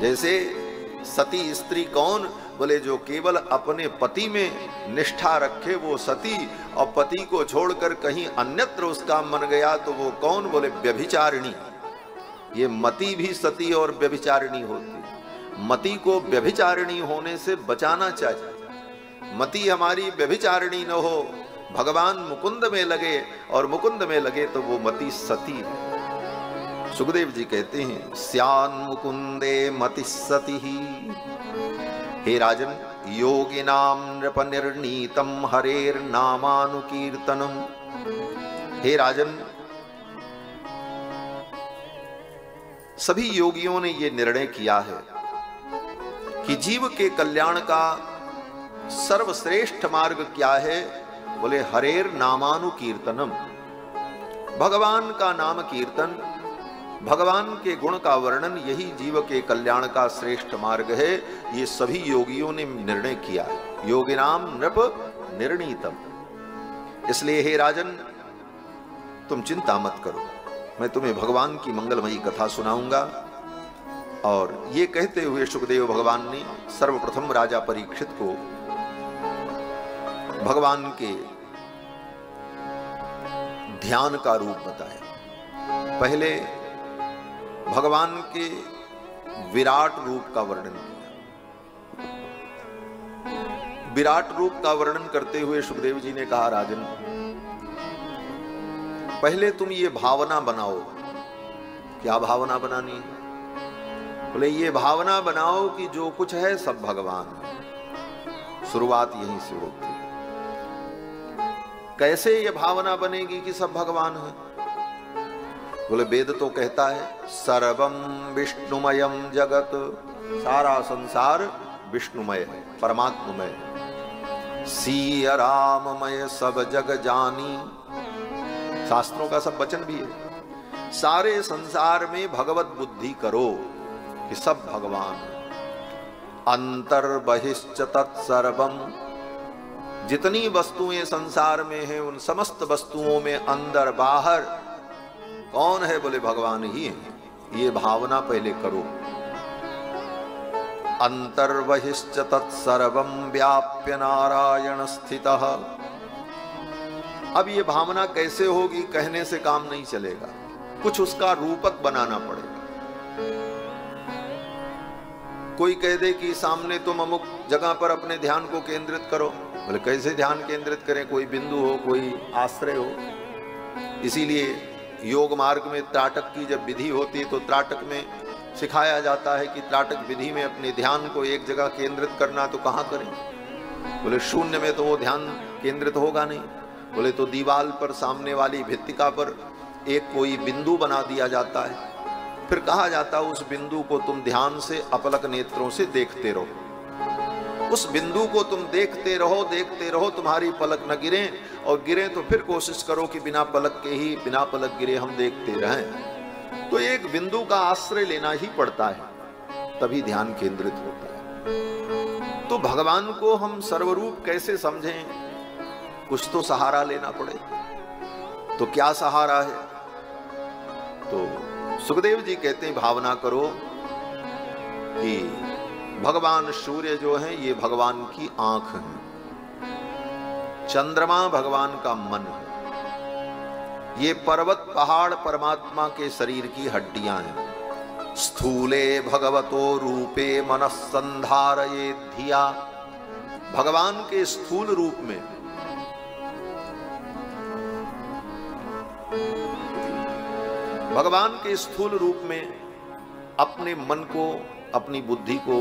जैसे सती स्त्री कौन? बोले जो केवल अपने पति में निष्ठा रखे वो सती, और पति को छोड़कर कहीं अन्यत्र उसका मन गया तो वो कौन? बोले व्यभिचारिणी। ये मति भी सती और व्यभिचारिणी होती। मति को व्यभिचारिणी होने से बचाना चाहिए। मति हमारी व्यभिचारिणी न हो, भगवान मुकुंद में लगे, और मुकुंद में लगे तो वो मति सती है। सुखदेव जी कहते हैं स्यान मुकुंदे मति सती ही। हे राजन, योगिनाम नृप निर्णीतम हरेर नामानुकीर्तनम। हे राजन, सभी योगियों ने ये निर्णय किया है कि जीव के कल्याण का सर्वश्रेष्ठ मार्ग क्या है? बोले हरेर नामानुकीर्तनम। भगवान का नाम कीर्तन, भगवान के गुण का वर्णन, यही जीव के कल्याण का श्रेष्ठ मार्ग है। ये सभी योगियों ने निर्णय किया है। योगिनाम नृप निर्णीतम। इसलिए हे राजन, तुम चिंता मत करो, मैं तुम्हें भगवान की मंगलमयी कथा सुनाऊंगा। और ये कहते हुए सुखदेव भगवान ने सर्वप्रथम राजा परीक्षित को भगवान के ध्यान का रूप बताया। पहले भगवान के विराट रूप का वर्णन किया। विराट रूप का वर्णन करते हुए सुखदेव जी ने कहा राजन, पहले तुम ये भावना बनाओ। क्या भावना बनानी है? बोले ये भावना बनाओ कि जो कुछ है सब भगवान है। शुरुआत यहीं से होती है। कैसे ये भावना बनेगी कि सब भगवान है? बोले वेद तो कहता है सर्वम विष्णुमयम जगत। सारा संसार विष्णुमय है, परमात्ममय है। सिया राममय सब जग जानी। शास्त्रों का सब वचन भी है। सारे संसार में भगवत बुद्धि करो कि सब भगवान है। अंतर बहिश्च तत्सर्वम। जितनी वस्तुएं संसार में हैं उन समस्त वस्तुओं में अंदर बाहर कौन है? बोले भगवान ही है। ये भावना पहले करो। अंतर बहिश्च तत्सर्वम व्याप्य नारायण स्थितः। अब ये भावना कैसे होगी? कहने से काम नहीं चलेगा, कुछ उसका रूपक बनाना पड़ेगा। कोई कह दे कि सामने तुम अमुक जगह पर अपने ध्यान को केंद्रित करो। बोले कैसे ध्यान केंद्रित करें? कोई बिंदु हो, कोई आश्रय हो। इसीलिए योग मार्ग में त्राटक की जब विधि होती है तो त्राटक में सिखाया जाता है कि त्राटक विधि में अपने ध्यान को एक जगह केंद्रित करना। तो कहाँ करें? बोले शून्य में तो वो ध्यान केंद्रित होगा नहीं। बोले तो दीवार पर सामने वाली भित्तिका पर एक कोई बिंदु बना दिया जाता है, फिर कहा जाता है उस बिंदु को तुम ध्यान से अपलक नेत्रों से देखते रहो। उस बिंदु को तुम देखते रहो, तुम्हारी पलक न गिरे, और गिरे तो फिर कोशिश करो कि बिना पलक के ही, बिना पलक गिरे हम देखते रहें। तो एक बिंदु का आश्रय लेना ही पड़ता है, तभी ध्यान केंद्रित होता है। तो भगवान को हम सर्वरूप कैसे समझें? कुछ तो सहारा लेना पड़े। तो क्या सहारा है? तो सुखदेव जी कहते हैं भावना करो कि भगवान सूर्य जो है ये भगवान की आंख है, चंद्रमा भगवान का मन है, ये पर्वत पहाड़ परमात्मा के शरीर की हड्डियां हैं। स्थूले भगवतो रूपे मनः संधारये धिया। भगवान के स्थूल रूप में, भगवान के स्थूल रूप में अपने मन को, अपनी बुद्धि को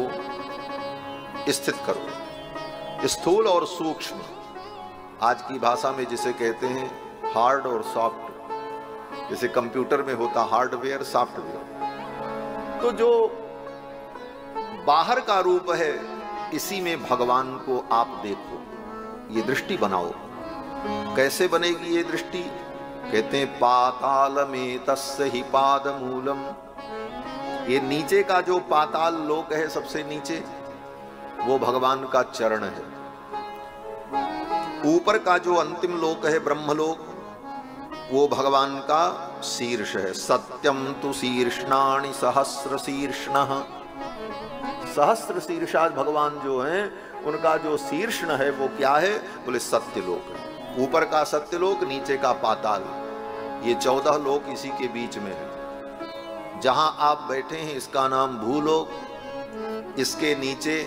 स्थित करो। स्थूल और सूक्ष्म, आज की भाषा में जिसे कहते हैं हार्ड और सॉफ्ट। जैसे कंप्यूटर में होता हार्डवेयर, सॉफ्टवेयर। तो जो बाहर का रूप है इसी में भगवान को आप देखो, ये दृष्टि बनाओ। कैसे बनेगी ये दृष्टि? कहते हैं पाताल में तस्य ही पाद मूलम। ये नीचे का जो पाताल लोक है, सबसे नीचे, वो भगवान का चरण है। ऊपर का जो अंतिम लोक है ब्रह्मलोक, वो भगवान का शीर्ष है। सत्यम तु शीर्षणानि सहस्र शीर्षणः। सहस्त्र शीर्षाज भगवान जो हैं, उनका जो शीर्षण है वो क्या है? बोले सत्यलोक है। ऊपर का सत्यलोक, नीचे का पाताल, ये 14 लोक इसी के बीच में है। जहां आप बैठे हैं इसका नाम भूलोक, इसके नीचे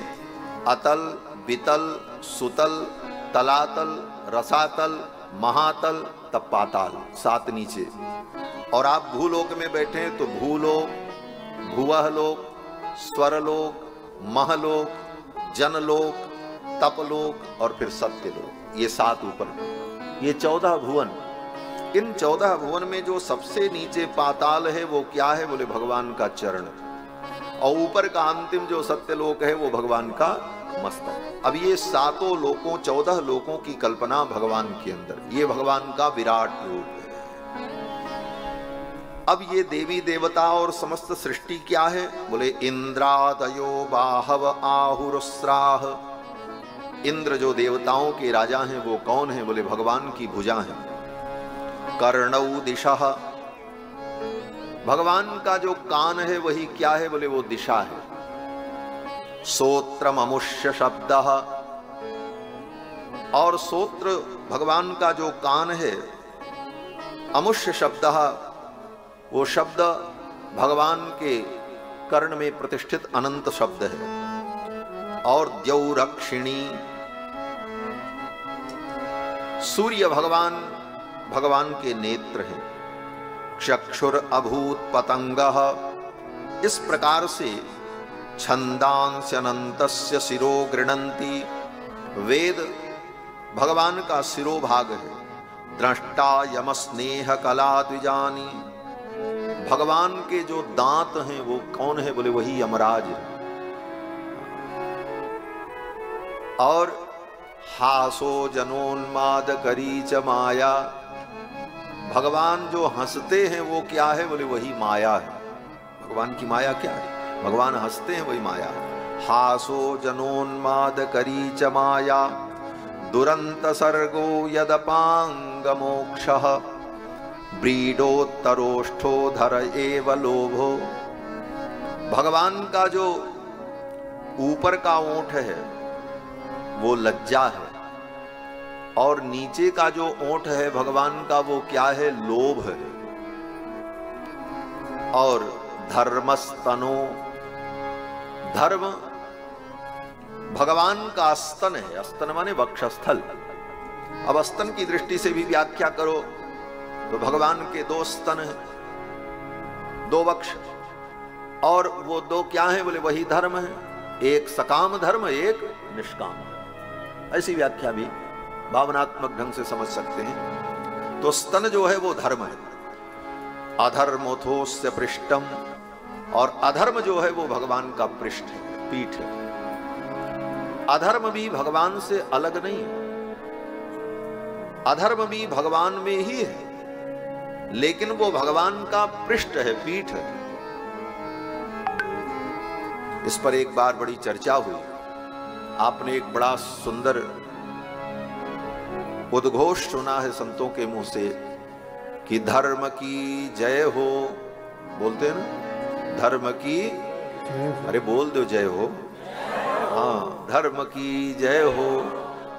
अतल, वितल, सुतल, तलातल, रसातल, महातल, तब पाताल, 7 नीचे। और आप भूलोक में बैठे हैं तो भूलोक, भुवहलोक, स्वरलोक, महलोक, जनलोक, तपलोक और फिर सत्यलोक, ये 7 ऊपर, ये 14 भुवन। इन 14 भुवन में जो सबसे नीचे पाताल है वो क्या है? बोले भगवान का चरण। और ऊपर का अंतिम जो सत्यलोक है वो भगवान का मस्तक। अब ये 7 लोकों, 14 लोकों की कल्पना भगवान के अंदर, ये भगवान का विराट रूप है। अब ये देवी देवता और समस्त सृष्टि क्या है? बोले इंद्रादयो बाहव आहुरुस्राह। इंद्र जो देवताओं के राजा हैं वो कौन है? बोले भगवान की भुजा है। कर्णौ दिशः, भगवान का जो कान है वही क्या है? बोले वो दिशा है। सोत्रम अमुष्य शब्द, और सोत्र भगवान का जो कान है, अमुष्य शब्द, वो शब्द भगवान के कर्ण में प्रतिष्ठित अनंत शब्द है। और द्यौरक्षिणी, सूर्य भगवान, भगवान के नेत्र हैं। चक्षुर अभूत पतंगः, इस प्रकार से छंदांस्यनन्तस्य शिरो गृणन्ति, वेद भगवान का शिरोभाग है। दृष्टा यम स्नेह कला द्विजानी, भगवान के जो दांत हैं वो कौन है? बोले वही यमराज है। और हासो जनोन्माद करी च माया, भगवान जो हंसते हैं वो क्या है? बोले वही माया है। भगवान की माया क्या है? भगवान हंसते हैं वही माया है। हासो जनोन्माद करी च माया, दुरंत सर्गो यदपांग मोक्षः, ब्रीडोत्तरोष्ठो धर एव लोभो। भगवान का जो ऊपर का ओंठ है वो लज्जा है, और नीचे का जो ओंठ है भगवान का वो क्या है? लोभ है। और धर्मस्तनो, धर्म भगवान का स्तन है। स्तन माने वक्षस्थल। अब स्तन की दृष्टि से भी व्याख्या करो तो भगवान के 2 स्तन हैं, 2 वक्ष, और वो 2 क्या है? बोले वही धर्म है। एक सकाम धर्म, एक निष्काम धर्म। ऐसी व्याख्या भी भावनात्मक ढंग से समझ सकते हैं। तो स्तन जो है वो धर्म है। अधर्मोथोस्य पृष्ठम, और अधर्म जो है वो भगवान का पृष्ठ है, पीठ है। अधर्म भी भगवान से अलग नहीं है, अधर्म भी भगवान में ही है, लेकिन वो भगवान का पृष्ठ है, पीठ है। इस पर एक बार बड़ी चर्चा हुई। आपने एक बड़ा सुंदर उद्घोष सुना है संतों के मुंह से कि धर्म की जय हो, बोलते हैं ना, धर्म की, अरे बोल दो जय हो। हाँ, धर्म की जय हो,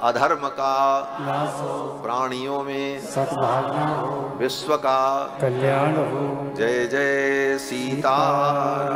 अधर्म का नाश हो, प्राणियों में सद्भावना हो, विश्व का कल्याण हो। जय जय सीताराम।